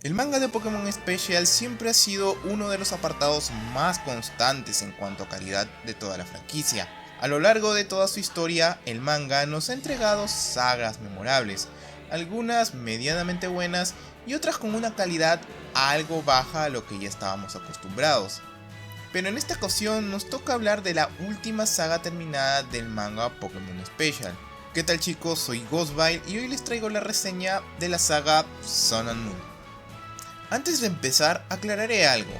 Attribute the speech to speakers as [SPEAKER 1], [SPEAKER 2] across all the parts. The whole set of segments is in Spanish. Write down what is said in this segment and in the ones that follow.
[SPEAKER 1] El manga de Pokémon Special siempre ha sido uno de los apartados más constantes en cuanto a calidad de toda la franquicia. A lo largo de toda su historia, el manga nos ha entregado sagas memorables, algunas medianamente buenas y otras con una calidad algo baja a lo que ya estábamos acostumbrados. Pero en esta ocasión nos toca hablar de la última saga terminada del manga Pokémon Special. ¿Qué tal chicos? Soy Ghostbile y hoy les traigo la reseña de la saga Sun and Moon. Antes de empezar, aclararé algo.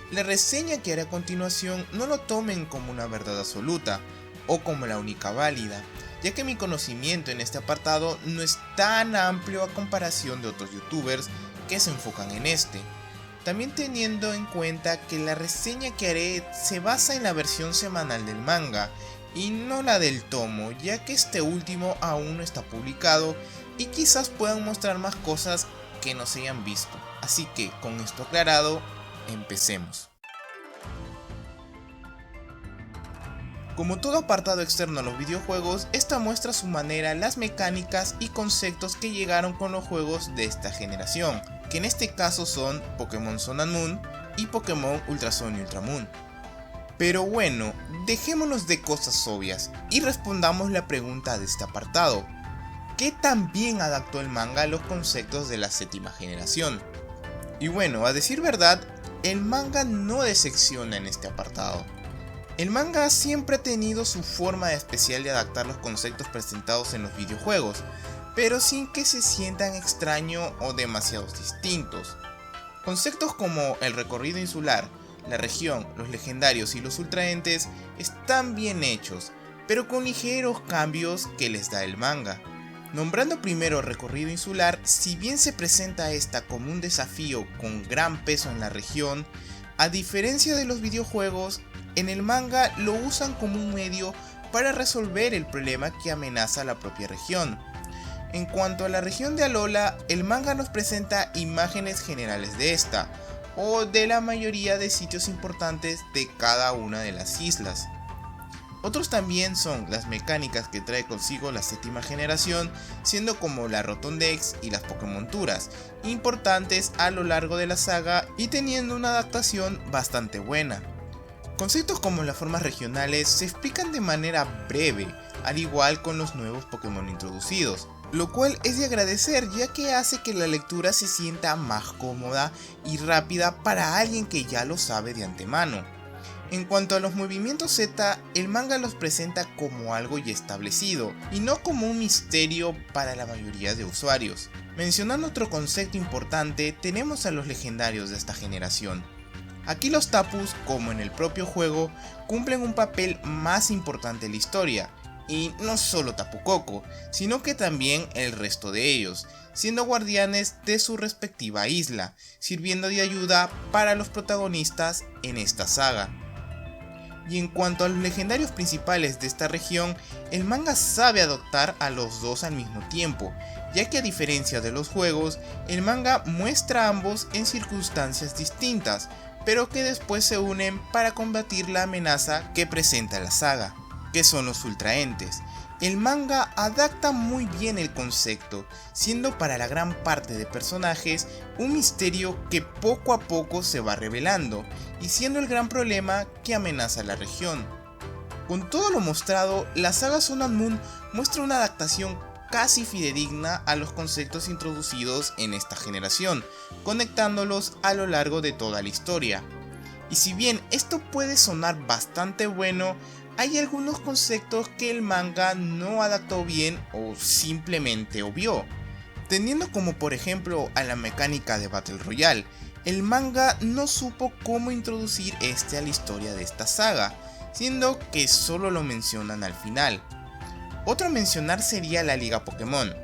[SPEAKER 1] La reseña que haré a continuación no lo tomen como una verdad absoluta, o como la única válida, ya que mi conocimiento en este apartado no es tan amplio a comparación de otros youtubers que se enfocan en este. También teniendo en cuenta que la reseña que haré se basa en la versión semanal del manga, y no la del tomo, ya que este último aún no está publicado y quizás puedan mostrar más cosas que no se hayan visto. Así que con esto aclarado, empecemos. Como todo apartado externo a los videojuegos, esta muestra a su manera las mecánicas y conceptos que llegaron con los juegos de esta generación, que en este caso son Pokémon Sun and Moon y Pokémon Ultra Sun y Ultra Moon. Pero bueno, dejémonos de cosas obvias y respondamos la pregunta de este apartado. ¿Qué tan bien adaptó el manga a los conceptos de la séptima generación? Y bueno, a decir verdad, el manga no decepciona en este apartado. El manga siempre ha tenido su forma especial de adaptar los conceptos presentados en los videojuegos, pero sin que se sientan extraños o demasiado distintos. Conceptos como el recorrido insular, la región, los legendarios y los ultraentes están bien hechos, pero con ligeros cambios que les da el manga. Nombrando primero recorrido insular, si bien se presenta esta como un desafío con gran peso en la región, a diferencia de los videojuegos, en el manga lo usan como un medio para resolver el problema que amenaza a la propia región. En cuanto a la región de Alola, el manga nos presenta imágenes generales de esta, o de la mayoría de sitios importantes de cada una de las islas. Otros también son las mecánicas que trae consigo la séptima generación, siendo como la Rotondex y las Pokémonturas, importantes a lo largo de la saga y teniendo una adaptación bastante buena. Conceptos como las formas regionales se explican de manera breve, al igual con los nuevos Pokémon introducidos, lo cual es de agradecer ya que hace que la lectura se sienta más cómoda y rápida para alguien que ya lo sabe de antemano. En cuanto a los movimientos Z, el manga los presenta como algo ya establecido, y no como un misterio para la mayoría de usuarios. Mencionando otro concepto importante, tenemos a los legendarios de esta generación. Aquí los Tapus, como en el propio juego, cumplen un papel más importante en la historia, y no solo Tapu Koko, sino que también el resto de ellos, siendo guardianes de su respectiva isla, sirviendo de ayuda para los protagonistas en esta saga. Y en cuanto a los legendarios principales de esta región, el manga sabe adoptar a los dos al mismo tiempo, ya que a diferencia de los juegos, el manga muestra a ambos en circunstancias distintas, pero que después se unen para combatir la amenaza que presenta la saga, que son los ultraentes. El manga adapta muy bien el concepto, siendo para la gran parte de personajes un misterio que poco a poco se va revelando, y siendo el gran problema que amenaza la región. Con todo lo mostrado, la saga Sun and Moon muestra una adaptación casi fidedigna a los conceptos introducidos en esta generación, conectándolos a lo largo de toda la historia. Y si bien esto puede sonar bastante bueno, hay algunos conceptos que el manga no adaptó bien o simplemente obvió, teniendo como por ejemplo a la mecánica de Battle Royale. El manga no supo cómo introducir este a la historia de esta saga, siendo que solo lo mencionan al final. Otro a mencionar sería la Liga Pokémon,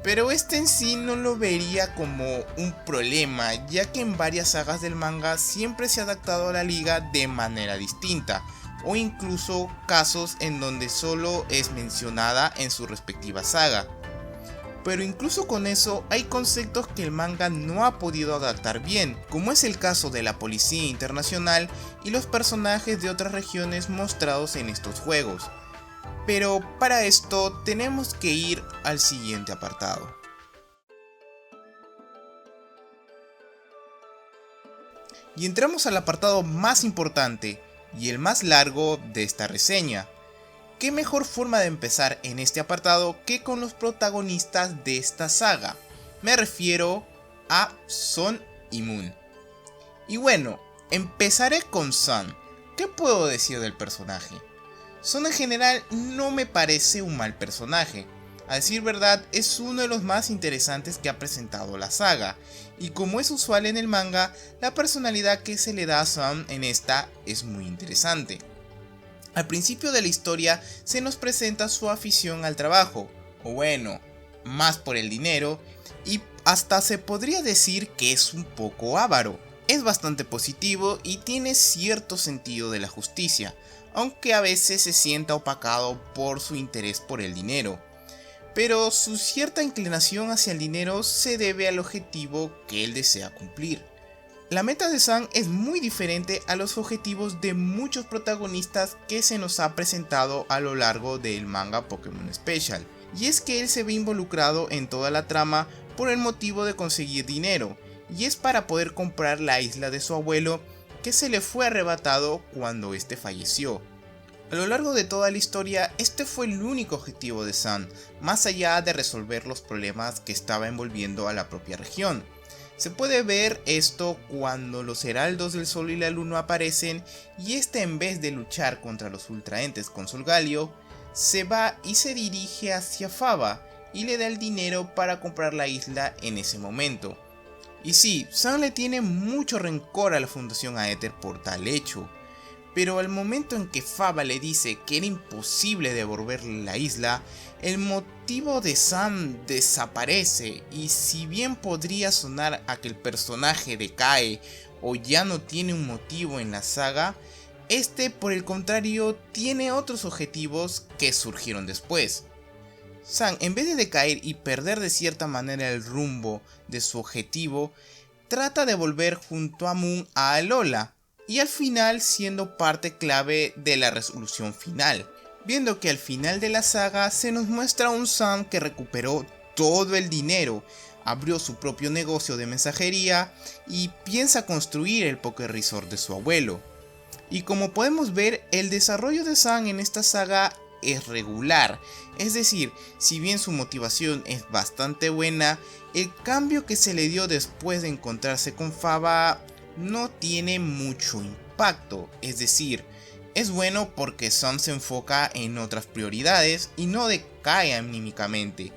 [SPEAKER 1] pero este en sí no lo vería como un problema, ya que en varias sagas del manga siempre se ha adaptado a la liga de manera distinta, o incluso casos en donde solo es mencionada en su respectiva saga. Pero incluso con eso hay conceptos que el manga no ha podido adaptar bien, como es el caso de la Policía Internacional y los personajes de otras regiones mostrados en estos juegos. Pero para esto tenemos que ir al siguiente apartado. Y entramos al apartado más importante y el más largo de esta reseña. ¿Qué mejor forma de empezar en este apartado que con los protagonistas de esta saga? Me refiero a Sun y Moon. Y bueno, empezaré con Sun. ¿Qué puedo decir del personaje? Sun en general no me parece un mal personaje. A decir verdad, es uno de los más interesantes que ha presentado la saga, y como es usual en el manga, la personalidad que se le da a Sun en esta es muy interesante. Al principio de la historia se nos presenta su afición al trabajo, o bueno, más por el dinero, y hasta se podría decir que es un poco avaro. Es bastante positivo y tiene cierto sentido de la justicia, aunque a veces se sienta opacado por su interés por el dinero. Pero su cierta inclinación hacia el dinero se debe al objetivo que él desea cumplir. La meta de Sun es muy diferente a los objetivos de muchos protagonistas que se nos ha presentado a lo largo del manga Pokémon Special, y es que él se ve involucrado en toda la trama por el motivo de conseguir dinero, y es para poder comprar la isla de su abuelo que se le fue arrebatado cuando este falleció. A lo largo de toda la historia, este fue el único objetivo de Sun, más allá de resolver los problemas que estaba envolviendo a la propia región. Se puede ver esto cuando los Heraldos del Sol y la Luna aparecen y este, en vez de luchar contra los Ultraentes con Solgaleo, se va y se dirige hacia Faba y le da el dinero para comprar la isla en ese momento. Y sí, Sun le tiene mucho rencor a la Fundación Aether por tal hecho. Pero al momento en que Faba le dice que era imposible devolverle la isla, el motivo de Sun desaparece, y si bien podría sonar a que el personaje decae o ya no tiene un motivo en la saga, este por el contrario tiene otros objetivos que surgieron después. Sun, en vez de decaer y perder de cierta manera el rumbo de su objetivo, trata de volver junto a Moon a Alola, y al final siendo parte clave de la resolución final, viendo que al final de la saga se nos muestra un Sun que recuperó todo el dinero, abrió su propio negocio de mensajería y piensa construir el Poké Resort de su abuelo. Y como podemos ver, el desarrollo de Sun en esta saga es regular, es decir, si bien su motivación es bastante buena, el cambio que se le dio después de encontrarse con Faba no tiene mucho impacto, es decir, es bueno porque Sun se enfoca en otras prioridades y no decae anímicamente,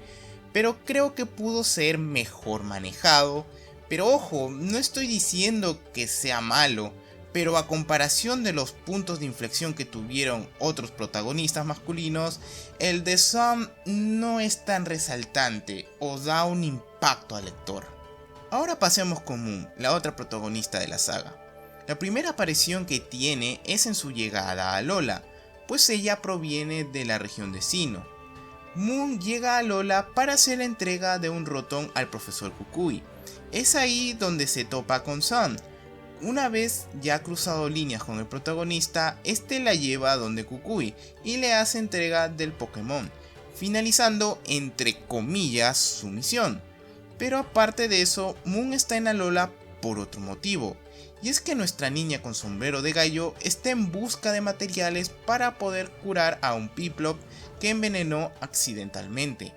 [SPEAKER 1] pero creo que pudo ser mejor manejado. Pero ojo, no estoy diciendo que sea malo, pero a comparación de los puntos de inflexión que tuvieron otros protagonistas masculinos, el de Sun no es tan resaltante o da un impacto al lector. Ahora pasemos con Moon, la otra protagonista de la saga. La primera aparición que tiene es en su llegada a Alola, pues ella proviene de la región de Sinnoh. Moon llega a Alola para hacer la entrega de un Rotom al profesor Kukui. Es ahí donde se topa con Sun. Una vez ya cruzado líneas con el protagonista, este la lleva a donde Kukui y le hace entrega del Pokémon, finalizando entre comillas su misión. Pero aparte de eso, Moon está en Alola por otro motivo, y es que nuestra niña con sombrero de gallo está en busca de materiales para poder curar a un Piplup que envenenó accidentalmente,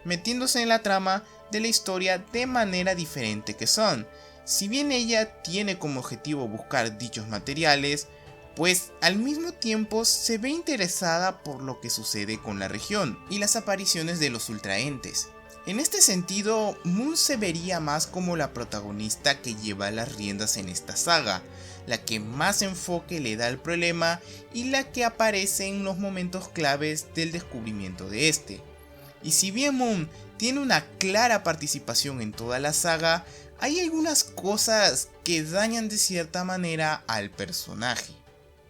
[SPEAKER 1] metiéndose en la trama de la historia de manera diferente que Sun. Si bien ella tiene como objetivo buscar dichos materiales, pues al mismo tiempo se ve interesada por lo que sucede con la región y las apariciones de los Ultraentes. En este sentido, Moon se vería más como la protagonista que lleva las riendas en esta saga, la que más enfoque le da al problema y la que aparece en los momentos claves del descubrimiento de este. Y si bien Moon tiene una clara participación en toda la saga, hay algunas cosas que dañan de cierta manera al personaje.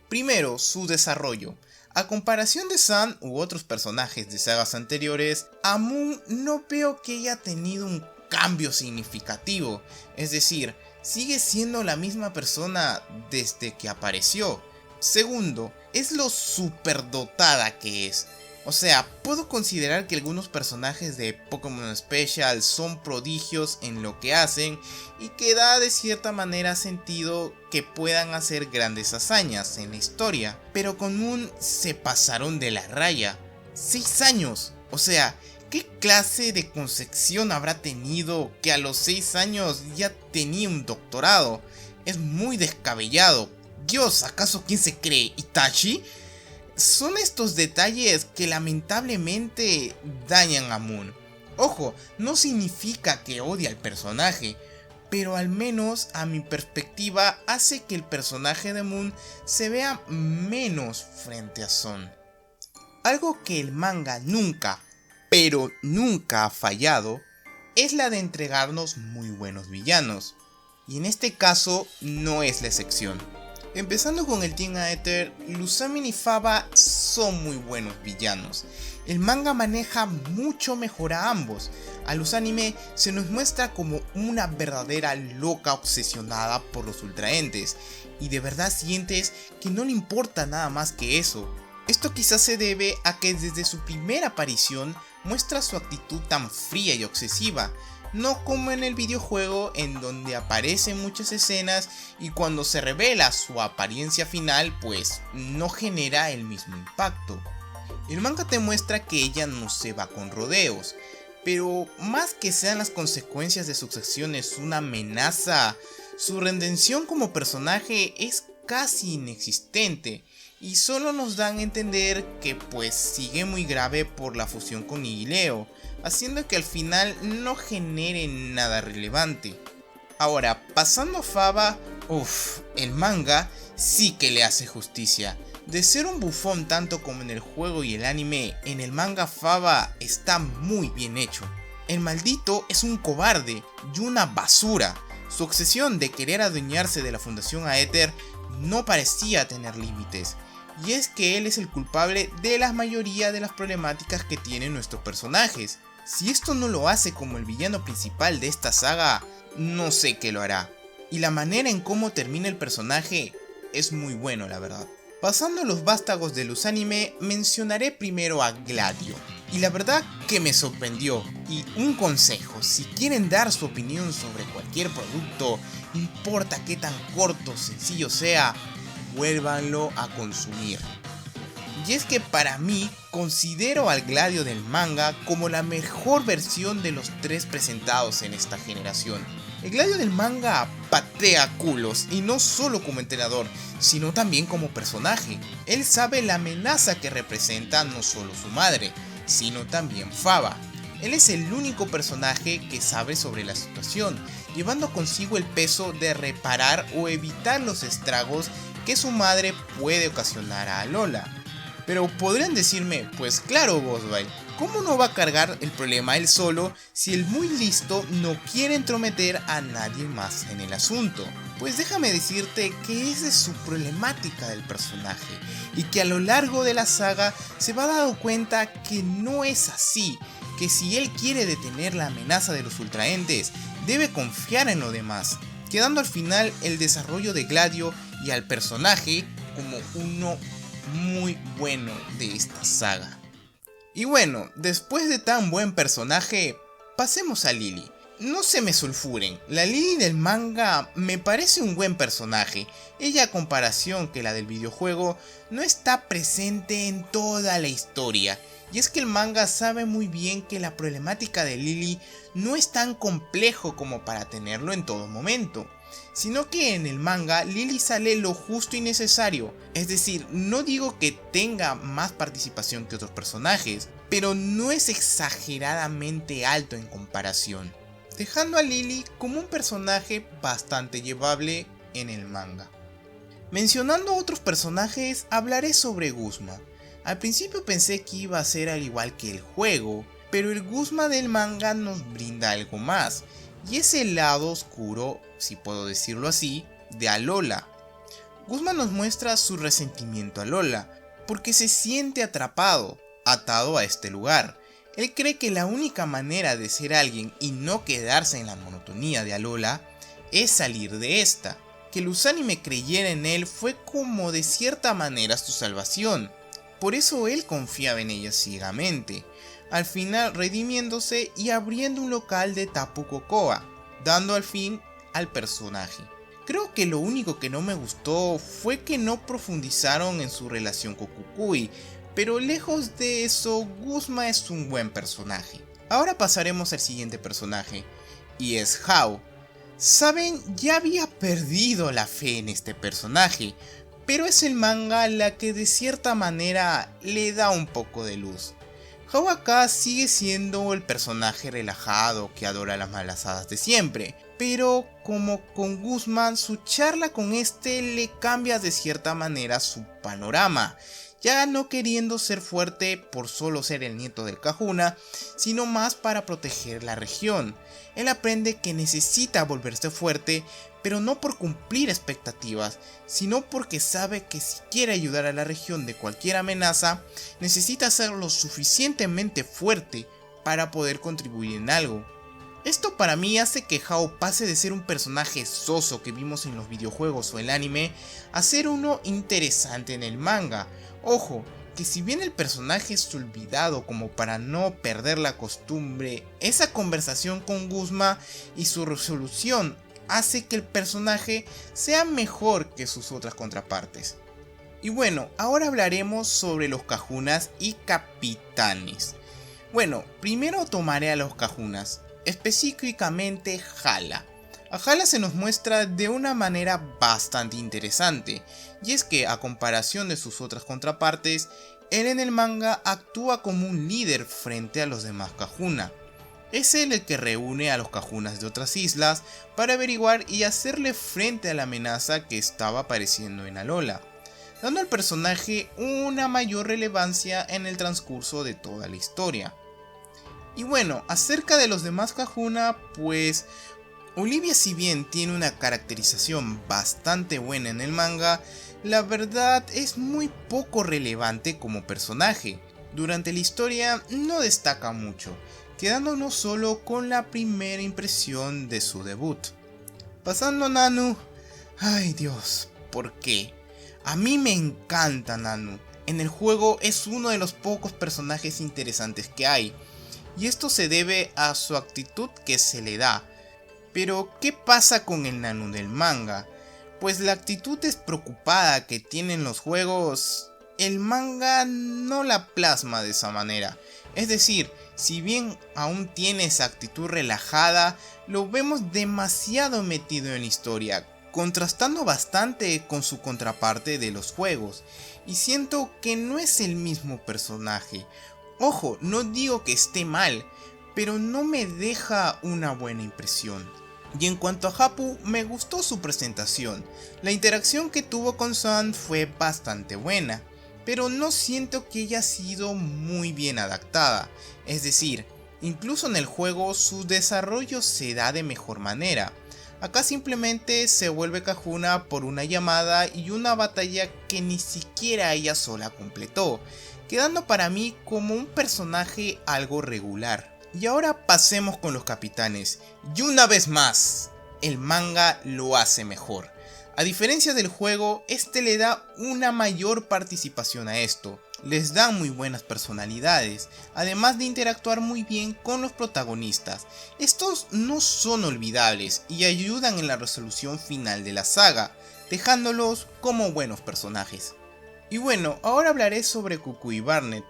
[SPEAKER 1] Primero, su desarrollo. A comparación de Sun u otros personajes de sagas anteriores, a Moon no veo que haya tenido un cambio significativo, es decir, sigue siendo la misma persona desde que apareció. Segundo, es lo superdotada que es. O sea, puedo considerar que algunos personajes de Pokémon Special son prodigios en lo que hacen y que da de cierta manera sentido que puedan hacer grandes hazañas en la historia, pero con un se pasaron de la raya. 6 años, o sea, ¿qué clase de concepción habrá tenido que a los 6 años ya tenía un doctorado? Es muy descabellado. Dios, ¿acaso quién se cree? ¿Itachi? Son estos detalles que lamentablemente dañan a Moon. Ojo, no significa que odie al personaje, pero al menos a mi perspectiva hace que el personaje de Moon se vea menos frente a Son. Algo que el manga nunca, pero nunca ha fallado, es la de entregarnos muy buenos villanos, y en este caso no es la excepción. Empezando con el Team Aether, Lusamin y Faba son muy buenos villanos. El manga maneja mucho mejor a ambos. A Lusanime se nos muestra como una verdadera loca obsesionada por los ultraentes, y de verdad sientes que no le importa nada más que eso. Esto quizás se debe a que desde su primera aparición muestra su actitud tan fría y obsesiva, no como en el videojuego en donde aparecen muchas escenas y cuando se revela su apariencia final pues no genera el mismo impacto. El manga te muestra que ella no se va con rodeos, pero más que sean las consecuencias de sus acciones una amenaza, su redención como personaje es casi inexistente y solo nos dan a entender que pues sigue muy grave por la fusión con Nihileo, haciendo que al final no genere nada relevante. Ahora, pasando a Faba, el manga sí que le hace justicia. De ser un bufón tanto como en el juego y el anime, en el manga Faba está muy bien hecho. El maldito es un cobarde y una basura. Su obsesión de querer adueñarse de la Fundación Aether no parecía tener límites. Y es que él es el culpable de la mayoría de las problemáticas que tienen nuestros personajes. Si esto no lo hace como el villano principal de esta saga, no sé qué lo hará. Y la manera en cómo termina el personaje es muy bueno, la verdad. Pasando a los vástagos de Lusanime, mencionaré primero a Gladio. Y la verdad que me sorprendió. Y un consejo, si quieren dar su opinión sobre cualquier producto, importa qué tan corto o sencillo sea, vuélvanlo a consumir. Y es que para mí, considero al Gladio del manga como la mejor versión de los 3 presentados en esta generación. El Gladio del manga patea culos, y no solo como entrenador, sino también como personaje. Él sabe la amenaza que representa no solo su madre, sino también Faba. Él es el único personaje que sabe sobre la situación, llevando consigo el peso de reparar o evitar los estragos que su madre puede ocasionar a Alola. Pero podrían decirme, pues claro Boswell, ¿cómo no va a cargar el problema él solo si el muy listo no quiere entrometer a nadie más en el asunto? Pues déjame decirte que esa es su problemática del personaje, y que a lo largo de la saga se va dando cuenta que no es así, que si él quiere detener la amenaza de los ultraentes, debe confiar en lo demás, quedando al final el desarrollo de Gladio y al personaje como uno muy bueno de esta saga. Y bueno, después de tan buen personaje, pasemos a Lily. No se me sulfuren, la Lily del manga me parece un buen personaje. Ella, a comparación que la del videojuego, no está presente en toda la historia. Y es que el manga sabe muy bien que la problemática de Lily no es tan complejo como para tenerlo en todo momento, sino que en el manga Lily sale lo justo y necesario. Es decir, no digo que tenga más participación que otros personajes, pero no es exageradamente alto en comparación, dejando a Lily como un personaje bastante llevable en el manga. Mencionando a otros personajes, hablaré sobre Guzma. Al principio pensé que iba a ser al igual que el juego, pero el Guzma del manga nos brinda algo más, y es el lado oscuro, si puedo decirlo así, de Alola. Guzma nos muestra su resentimiento a Alola, porque se siente atrapado, atado a este lugar. Él cree que la única manera de ser alguien y no quedarse en la monotonía de Alola es salir de esta. Que Lusanime creyera en él fue como de cierta manera su salvación. por eso él confiaba en ella ciegamente, al final redimiéndose y abriendo un local de Tapu Koko, dando al fin al personaje. Creo que lo único que no me gustó fue que no profundizaron en su relación con Kukui, pero lejos de eso, Guzma es un buen personaje. Ahora pasaremos al siguiente personaje, y es Hao. Saben, ya había perdido la fe en este personaje, pero es el manga la que de cierta manera le da un poco de luz. Hao acá sigue siendo el personaje relajado que adora las malasadas de siempre, pero como con Guzman, su charla con este le cambia de cierta manera su panorama, ya no queriendo ser fuerte por solo ser el nieto del Kahuna, sino más para proteger la región. Él aprende que necesita volverse fuerte, pero no por cumplir expectativas, sino porque sabe que si quiere ayudar a la región de cualquier amenaza, necesita ser lo suficientemente fuerte para poder contribuir en algo. Esto para mí hace que Hao pase de ser un personaje soso que vimos en los videojuegos o el anime a ser uno interesante en el manga. Ojo, que si bien el personaje es olvidado como para no perder la costumbre, esa conversación con Guzma y su resolución hace que el personaje sea mejor que sus otras contrapartes. Y bueno, ahora hablaremos sobre los Kahunas y capitanes. Bueno, primero tomaré a los Kahunas, específicamente Hala. A Hala se nos muestra de una manera bastante interesante, y es que a comparación de sus otras contrapartes, él en el manga actúa como un líder frente a los demás Kahuna. Es él el que reúne a los Kahunas de otras islas para averiguar y hacerle frente a la amenaza que estaba apareciendo en Alola, dando al personaje una mayor relevancia en el transcurso de toda la historia. Y bueno, acerca de los demás Kahuna, pues Olivia, si bien tiene una caracterización bastante buena en el manga, la verdad es muy poco relevante como personaje. Durante la historia no destaca mucho, quedándonos solo con la primera impresión de su debut. Pasando a Nanu, ay Dios, ¿por qué? A mí me encanta Nanu, en el juego es uno de los pocos personajes interesantes que hay, y esto se debe a su actitud que se le da. Pero ¿qué pasa con el Nanu del manga? Pues la actitud despreocupada que tiene en los juegos, el manga no la plasma de esa manera. Es decir, si bien aún tiene esa actitud relajada, lo vemos demasiado metido en la historia, contrastando bastante con su contraparte de los juegos, y siento que no es el mismo personaje. Ojo, no digo que esté mal, pero no me deja una buena impresión. Y en cuanto a Hapu, me gustó su presentación. La interacción que tuvo con San fue bastante buena, pero no siento que haya sido muy bien adaptada. Es decir, incluso en el juego su desarrollo se da de mejor manera. Acá simplemente se vuelve Kahuna por una llamada y una batalla que ni siquiera ella sola completó, quedando para mí como un personaje algo regular. Y ahora pasemos con los capitanes, y una vez más, el manga lo hace mejor. A diferencia del juego, este le da una mayor participación a esto, les da muy buenas personalidades, además de interactuar muy bien con los protagonistas. Estos no son olvidables y ayudan en la resolución final de la saga, dejándolos como buenos personajes. Y bueno, ahora hablaré sobre Kukui y Barnet.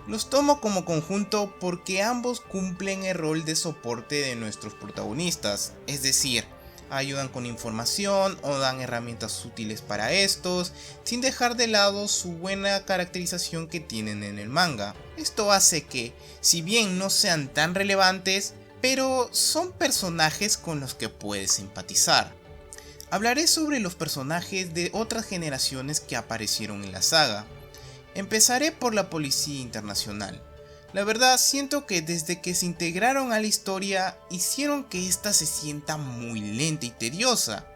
[SPEAKER 1] Los tomo como conjunto porque ambos cumplen el rol de soporte de nuestros protagonistas, es decir, ayudan con información o dan herramientas útiles para estos, sin dejar de lado su buena caracterización que tienen en el manga. Esto hace que, si bien no sean tan relevantes, pero son personajes con los que puedes simpatizar. Hablaré sobre los personajes de otras generaciones que aparecieron en la saga. Empezaré por la Policía Internacional. La verdad siento que desde que se integraron a la historia hicieron que esta se sienta muy lenta y tediosa.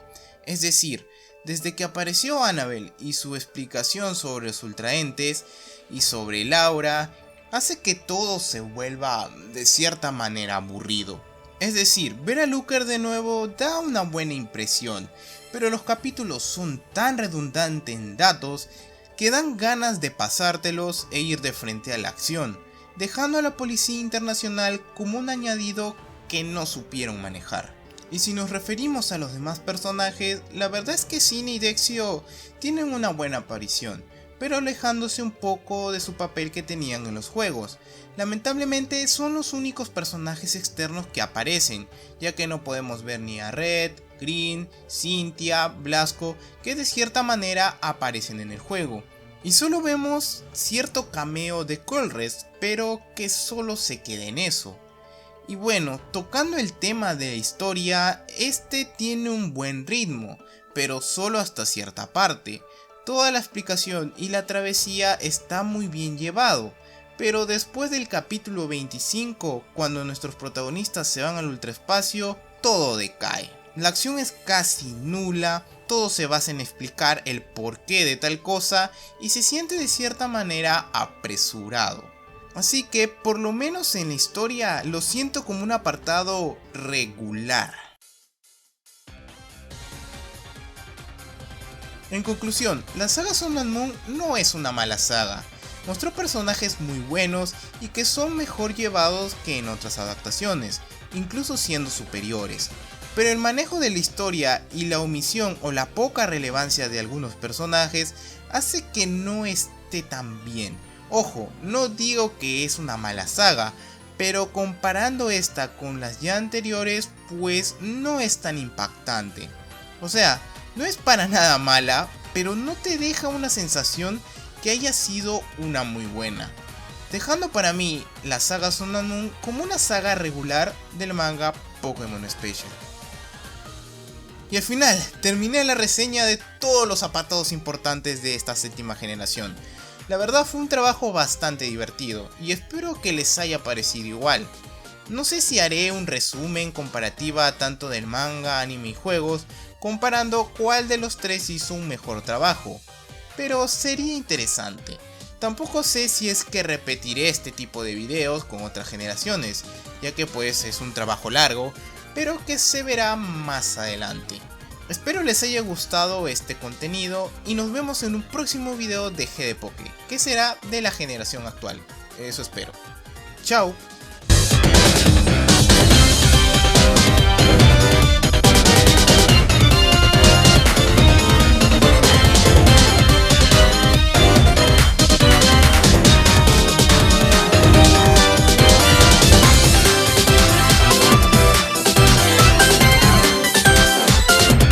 [SPEAKER 1] Es decir, desde que apareció Annabelle y su explicación sobre los ultraentes y sobre Laura, hace que todo se vuelva de cierta manera aburrido. Es decir, ver a Looker de nuevo da una buena impresión, pero los capítulos son tan redundantes en datos que dan ganas de pasártelos e ir de frente a la acción, dejando a la Policía Internacional como un añadido que no supieron manejar. Y si nos referimos a los demás personajes, la verdad es que Cine y Dexio tienen una buena aparición, pero alejándose un poco de su papel que tenían en los juegos. Lamentablemente son los únicos personajes externos que aparecen, ya que no podemos ver ni a Red, Green, Cynthia, Blasco, que de cierta manera aparecen en el juego. Y solo vemos cierto cameo de Colress, pero que solo se queda en eso. Y bueno, tocando el tema de la historia, este tiene un buen ritmo, pero solo hasta cierta parte. Toda la explicación y la travesía está muy bien llevado, pero después del capítulo 25, cuando nuestros protagonistas se van al ultraespacio, todo decae. La acción es casi nula, todo se basa en explicar el porqué de tal cosa y se siente de cierta manera apresurado. Así que por lo menos en la historia lo siento como un apartado regular. En conclusión, la saga Sun and Moon no es una mala saga. Mostró personajes muy buenos y que son mejor llevados que en otras adaptaciones, incluso siendo superiores. Pero el manejo de la historia y la omisión o la poca relevancia de algunos personajes hace que no esté tan bien. Ojo, no digo que es una mala saga, pero comparando esta con las ya anteriores, pues no es tan impactante. O sea, no es para nada mala, pero no te deja una sensación que haya sido una muy buena. Dejando para mí la saga Sun and Moon como una saga regular del manga Pokémon Special. Y al final, terminé la reseña de todos los apartados importantes de esta séptima generación. La verdad fue un trabajo bastante divertido y espero que les haya parecido igual. No sé si haré un resumen comparativa tanto del manga, anime y juegos, comparando cuál de los tres hizo un mejor trabajo, pero sería interesante. Tampoco sé si es que repetiré este tipo de videos con otras generaciones, ya que pues es un trabajo largo, pero que se verá más adelante. Espero les haya gustado este contenido y nos vemos en un próximo video de GD Poké, que será de la generación actual. Eso espero. Chao.